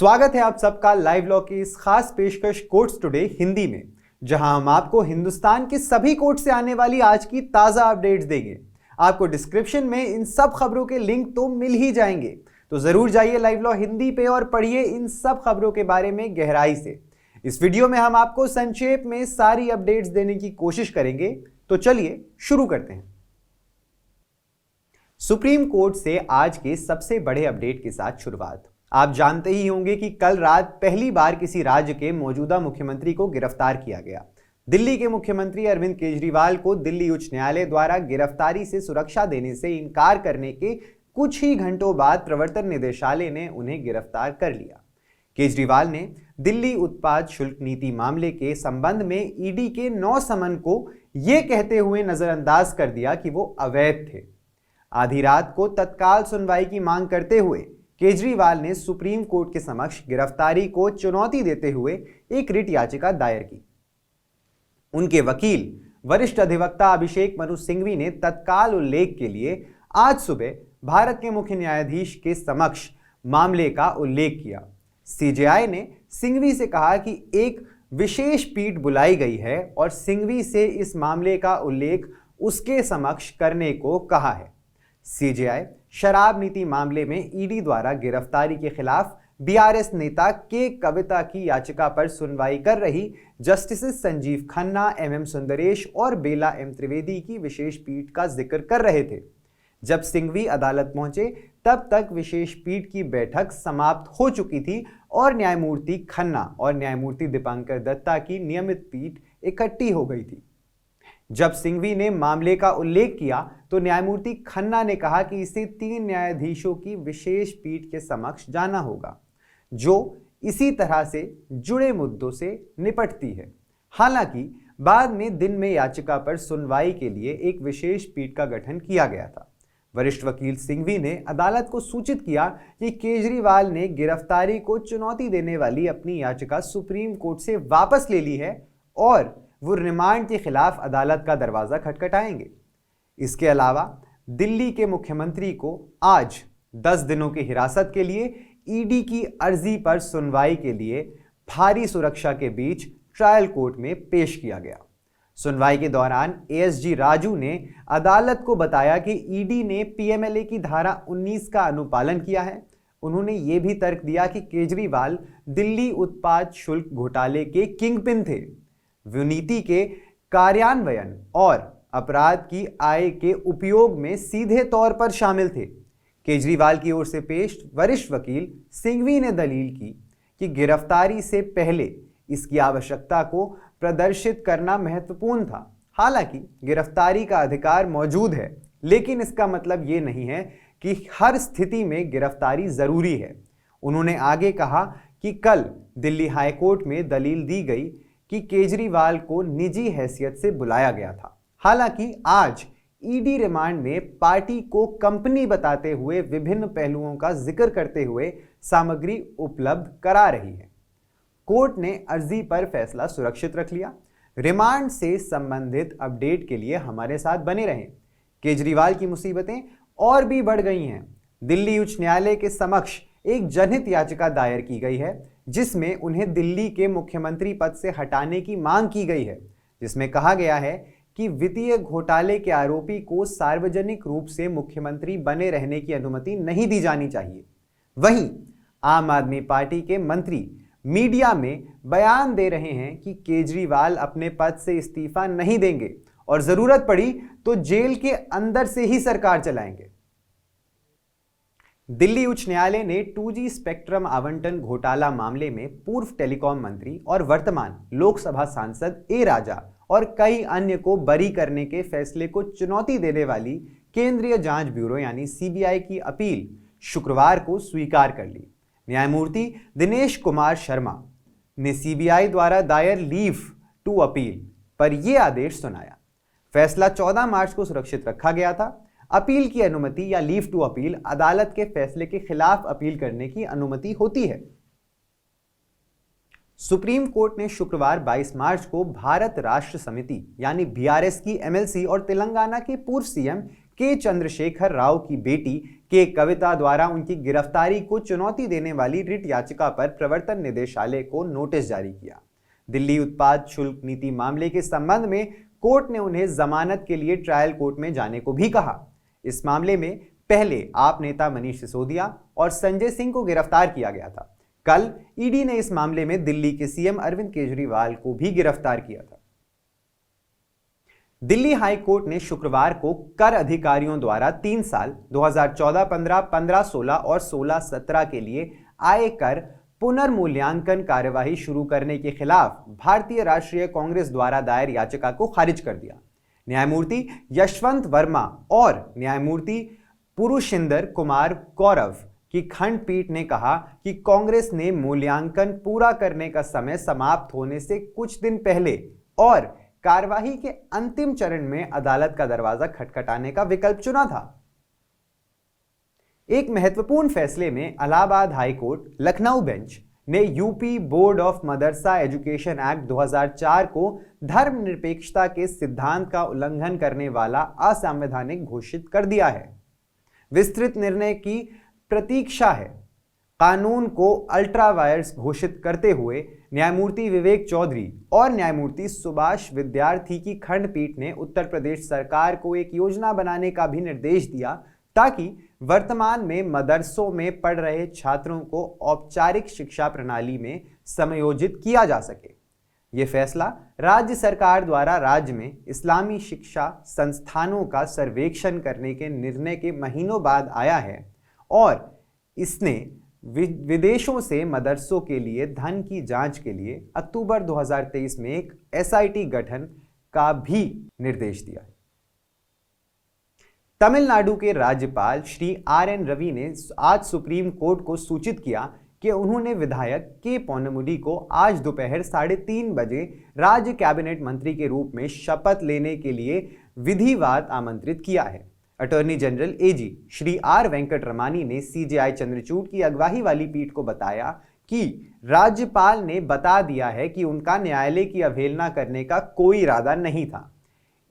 स्वागत है आप सबका लाइव लॉ की इस खास पेशकश कोर्ट्स टुडे हिंदी में, जहां हम आपको हिंदुस्तान की सभी कोर्ट से आने वाली आज की ताजा अपडेट्स देंगे। आपको डिस्क्रिप्शन में इन सब खबरों के लिंक तो मिल ही जाएंगे, तो जरूर जाइए लाइव लॉ हिंदी पे और पढ़िए इन सब खबरों के बारे में गहराई से। इस वीडियो में हम आपको संक्षेप में सारी अपडेट्स देने की कोशिश करेंगे, तो चलिए शुरू करते हैं। सुप्रीम कोर्ट से आज के सबसे बड़े अपडेट के साथ शुरुआत। आप जानते ही होंगे कि कल रात पहली बार किसी राज्य के मौजूदा मुख्यमंत्री को गिरफ्तार किया गया। दिल्ली के मुख्यमंत्री अरविंद केजरीवाल को दिल्ली उच्च न्यायालय द्वारा गिरफ्तारी से सुरक्षा देने से इनकार करने के कुछ ही घंटों बाद प्रवर्तन निदेशालय ने उन्हें गिरफ्तार कर लिया। केजरीवाल ने दिल्ली उत्पाद शुल्क नीति मामले के संबंध में ईडी के 9 समन को यह कहते हुए नजरअंदाज कर दिया कि वो अवैध थे। आधी रात को तत्काल सुनवाई की मांग करते हुए केजरीवाल ने सुप्रीम कोर्ट के समक्ष गिरफ्तारी को चुनौती देते हुए एक रिट याचिका दायर की। उनके वकील वरिष्ठ अधिवक्ता अभिषेक मनु सिंघवी ने तत्काल उल्लेख के लिए आज सुबह भारत के मुख्य न्यायाधीश के समक्ष मामले का उल्लेख किया। सीजेआई ने सिंघवी से कहा कि एक विशेष पीठ बुलाई गई है और सिंघवी से इस मामले का उल्लेख उसके समक्ष करने को कहा है। सीजेआई शराब नीति मामले में ईडी द्वारा गिरफ्तारी के खिलाफ बीआरएस नेता के कविता की याचिका पर सुनवाई कर रही जस्टिस संजीव खन्ना, एमएम सुंदरेश और बेला एम त्रिवेदी की विशेष पीठ का जिक्र कर रहे थे। जब सिंघवी अदालत पहुंचे तब तक विशेष पीठ की बैठक समाप्त हो चुकी थी और न्यायमूर्ति खन्ना और न्यायमूर्ति दीपांकर दत्ता की नियमित पीठ इकट्ठी हो गई थी। जब सिंघवी ने मामले का उल्लेख किया तो न्यायमूर्ति खन्ना ने कहा कि इसे 3 न्यायाधीशों की विशेष पीठ के समक्ष जाना होगा, जो इसी तरह से जुड़े मुद्दों से निपटती है। हालांकि बाद में दिन में याचिका पर सुनवाई के लिए एक विशेष पीठ का गठन किया गया था। वरिष्ठ वकील सिंघवी ने अदालत को सूचित किया कि केजरीवाल ने गिरफ्तारी को चुनौती देने वाली अपनी याचिका सुप्रीम कोर्ट से वापस ले ली है और वो रिमांड के खिलाफ अदालत का दरवाजा खटखटाएंगे। इसके अलावा दिल्ली के मुख्यमंत्री को आज 10 दिनों की हिरासत के लिए ईडी की अर्जी पर सुनवाई के लिए भारी सुरक्षा के बीच ट्रायल कोर्ट में पेश किया गया। सुनवाई के दौरान एएसजी राजू ने अदालत को बताया कि ईडी ने पीएमएलए की धारा 19 का अनुपालन किया है। उन्होंने ये भी तर्क दिया कि केजरीवाल दिल्ली उत्पाद शुल्क घोटाले के किंगपिन थे, नीति के कार्यान्वयन और अपराध की आय के उपयोग में सीधे तौर पर शामिल थे। केजरीवाल की ओर से पेश वरिष्ठ वकील सिंघवी ने दलील की कि गिरफ्तारी से पहले इसकी आवश्यकता को प्रदर्शित करना महत्वपूर्ण था। हालांकि गिरफ्तारी का अधिकार मौजूद है, लेकिन इसका मतलब ये नहीं है कि हर स्थिति में गिरफ्तारी जरूरी है। उन्होंने आगे कहा कि कल दिल्ली हाईकोर्ट में दलील दी गई कि केजरीवाल को निजी हैसियत से बुलाया गया था। हालांकि आज ईडी रिमांड में पार्टी को कंपनी बताते हुए विभिन्न पहलुओं का जिक्र करते हुए सामग्री उपलब्ध करा रही है। कोर्ट ने अर्जी पर फैसला सुरक्षित रख लिया। रिमांड से संबंधित अपडेट के लिए हमारे साथ बने रहें। केजरीवाल की मुसीबतें और भी बढ़ गई हैं। दिल्ली उच्च न्यायालय के समक्ष एक जनहित याचिका दायर की गई है, जिसमें उन्हें दिल्ली के मुख्यमंत्री पद से हटाने की मांग की गई है, जिसमें कहा गया है कि वित्तीय घोटाले के आरोपी को सार्वजनिक रूप से मुख्यमंत्री बने रहने की अनुमति नहीं दी जानी चाहिए। वहीं आम आदमी पार्टी के मंत्री मीडिया में बयान दे रहे हैं कि केजरीवाल अपने पद से इस्तीफा नहीं देंगे और जरूरत पड़ी तो जेल के अंदर से ही सरकार चलाएंगे। दिल्ली उच्च न्यायालय ने 2G स्पेक्ट्रम आवंटन घोटाला मामले में पूर्व टेलीकॉम मंत्री और वर्तमान लोकसभा सांसद ए राजा और कई अन्य को बरी करने के फैसले को चुनौती देने वाली केंद्रीय जांच ब्यूरो यानी सीबीआई की अपील शुक्रवार को स्वीकार कर ली। न्यायमूर्ति दिनेश कुमार शर्मा ने सीबीआई द्वारा दायर लीव टू अपील पर यह आदेश सुनाया। फैसला 14 मार्च को सुरक्षित रखा गया था। अपील की अनुमति या लीव टू अपील अदालत के फैसले के खिलाफ अपील करने की अनुमति होती है। सुप्रीम कोर्ट ने शुक्रवार 22 मार्च को भारत राष्ट्र समिति यानी बीआरएस की एमएलसी और तेलंगाना के पूर्व सीएम के चंद्रशेखर राव की बेटी के कविता द्वारा उनकी गिरफ्तारी को चुनौती देने वाली रिट याचिका पर प्रवर्तन निदेशालय को नोटिस जारी किया। दिल्ली उत्पाद शुल्क नीति मामले के संबंध में कोर्ट ने उन्हें जमानत के लिए ट्रायल कोर्ट में जाने को भी कहा। इस मामले में पहले आप नेता मनीष सिसोदिया और संजय सिंह को गिरफ्तार किया गया था। कल ईडी ने इस मामले में दिल्ली के सीएम अरविंद केजरीवाल को भी गिरफ्तार किया था। दिल्ली हाई कोर्ट ने शुक्रवार को कर अधिकारियों द्वारा 3 साल 2014-15, 15-16 और 16-17 के लिए आयकर पुनर्मूल्यांकन कार्यवाही शुरू करने के खिलाफ भारतीय राष्ट्रीय कांग्रेस द्वारा दायर याचिका को खारिज कर दिया। न्यायमूर्ति यशवंत वर्मा और न्यायमूर्ति पुरुषिंदर कुमार गौरव की खंडपीठ ने कहा कि कांग्रेस ने मूल्यांकन पूरा करने का समय समाप्त होने से कुछ दिन पहले और कार्यवाही के अंतिम चरण में अदालत का दरवाजा खटखटाने का विकल्प चुना था। एक महत्वपूर्ण फैसले में Allahabad High Court Lucknow Bench ने UP Board of Madrasa Education Act 2004 को धर्मनिरपेक्षता के सिद्धांत का उल्लंघन करने वाला असंवैधानिक घोषित कर दिया है। विस्तृत निर्णय की प्रतीक्षा है। कानून को अल्ट्रा वायर्स घोषित करते हुए न्यायमूर्ति विवेक चौधरी और न्यायमूर्ति सुभाष विद्यार्थी की खंडपीठ ने उत्तर प्रदेश सरकार को एक योजना बनाने का भी निर्देश दिया ताकि वर्तमान में मदरसों में पढ़ रहे छात्रों को औपचारिक शिक्षा प्रणाली में समायोजित किया जा सके। यह फैसला राज्य सरकार द्वारा राज्य में इस्लामी शिक्षा संस्थानों का सर्वेक्षण करने के निर्णय के महीनों बाद आया है और इसने विदेशों से मदरसों के लिए धन की जांच के लिए अक्टूबर 2023 में एक एसआईटी गठन का भी निर्देश दिया है। तमिलनाडु के राज्यपाल श्री आर.एन. रवि ने आज सुप्रीम कोर्ट को सूचित किया कि उन्होंने विधायक के पोन्नमुडी को आज दोपहर 3:30 बजे राज्य कैबिनेट मंत्री के रूप में शपथ लेने के लिए विधिवत आमंत्रित किया है। Attorney general AG Shri R Venkataramani ने सीजेआई चंद्रचूड़ की अगुवाई वाली पीठ को बताया कि राज्यपाल ने बता दिया है कि उनका न्यायालय की अवहेलना करने का कोई इरादा नहीं था।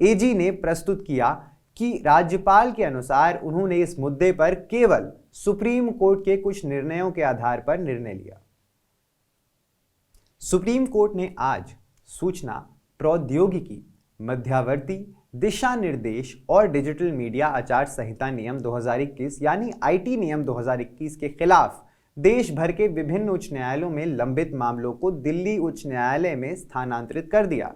एजी ने प्रस्तुत किया कि राज्यपाल के अनुसार उन्होंने इस मुद्दे पर केवल सुप्रीम कोर्ट के कुछ निर्णयों के आधार पर निर्णय लिया। सुप्रीम कोर्ट ने आज सूचना प्रौद्योगिकी, मध्यावर्ती दिशा निर्देश और डिजिटल मीडिया आचार संहिता नियम 2021 यानी आईटी नियम 2021 के खिलाफ देश भर के विभिन्न उच्च न्यायालयों में लंबित मामलों को दिल्ली उच्च न्यायालय में स्थानांतरित कर दिया।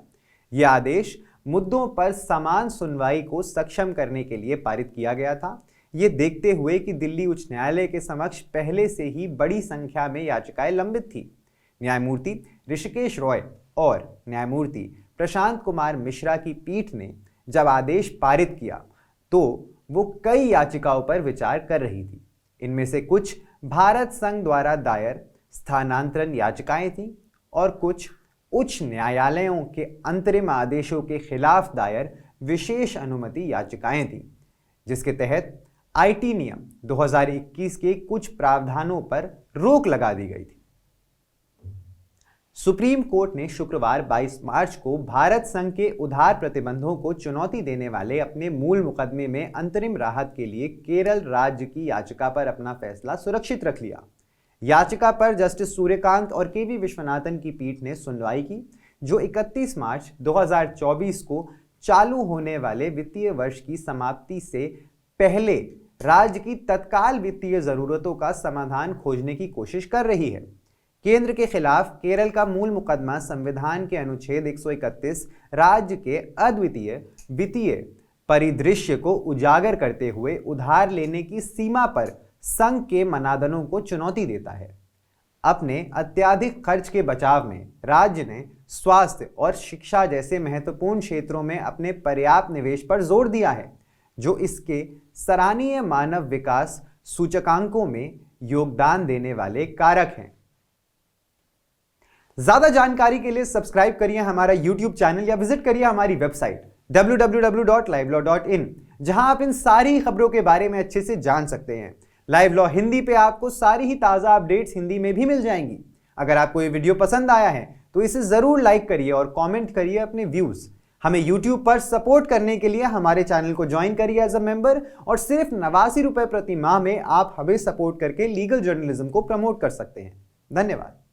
यह आदेश मुद्दों पर समान सुनवाई को सक्षम करने के लिए पारित किया गया था। ये देखते हुए कि दिल्ली उच्च न्यायालय के समक्ष पहले से ही बड़ी संख्या में याचिकाएं लंबित थी। न्यायमूर्ति ऋषिकेश रॉय और न्यायमूर्ति प्रशांत कुमार मिश्रा की पीठ ने जब आदेश पारित किया तो वो कई याचिकाओं पर विचार कर रही थी। इनमें से कुछ भारत संघ द्वारा दायर स्थानांतरण याचिकाएं थीं और कुछ उच्च न्यायालयों के अंतरिम आदेशों के खिलाफ दायर विशेष अनुमति याचिकाएं थीं, जिसके तहत आईटी नियम 2021 के कुछ प्रावधानों पर रोक लगा दी गई थी। सुप्रीम कोर्ट ने शुक्रवार 22 मार्च को भारत संघ के उधार प्रतिबंधों को चुनौती देने वाले अपने मूल मुकदमे में अंतरिम राहत के लिए केरल राज्य की याचिका पर अपना फैसला सुरक्षित रख लिया। याचिका पर जस्टिस सूर्यकांत और केवी विश्वनाथन की पीठ ने सुनवाई की, जो 31 मार्च 2024 को चालू होने वाले वित्तीय वर्ष की समाप्ति से पहले राज्य की तत्काल वित्तीय जरूरतों का समाधान खोजने की कोशिश कर रही है। केंद्र के खिलाफ केरल का मूल मुकदमा संविधान के अनुच्छेद 131 राज्य के अद्वितीय वित्तीय परिदृश्य को उजागर करते हुए उधार लेने की सीमा पर संघ के मनादनों को चुनौती देता है। अपने अत्यधिक खर्च के बचाव में राज्य ने स्वास्थ्य और शिक्षा जैसे महत्वपूर्ण क्षेत्रों में अपने पर्याप्त निवेश पर जोर दिया है, जो इसके सराहनीय मानव विकास सूचकांकों में योगदान देने वाले कारक हैं। ज्यादा जानकारी के लिए सब्सक्राइब करिए हमारा YouTube चैनल या विजिट करिए हमारी वेबसाइट www.livelawin, जहां आप इन सारी खबरों के बारे में अच्छे से जान सकते हैं। लाइव लॉ हिंदी पे आपको सारी ही ताजा अपडेट्स हिंदी में भी मिल जाएंगी। अगर आपको ये वीडियो पसंद आया है तो इसे जरूर लाइक करिए और कमेंट करिए अपने व्यूज। हमें YouTube पर सपोर्ट करने के लिए हमारे चैनल को ज्वाइन करिए एज अ मेंबर और सिर्फ 89 रुपए प्रति माह में आप हमें सपोर्ट करके लीगल जर्नलिज्म को प्रमोट कर सकते हैं। धन्यवाद।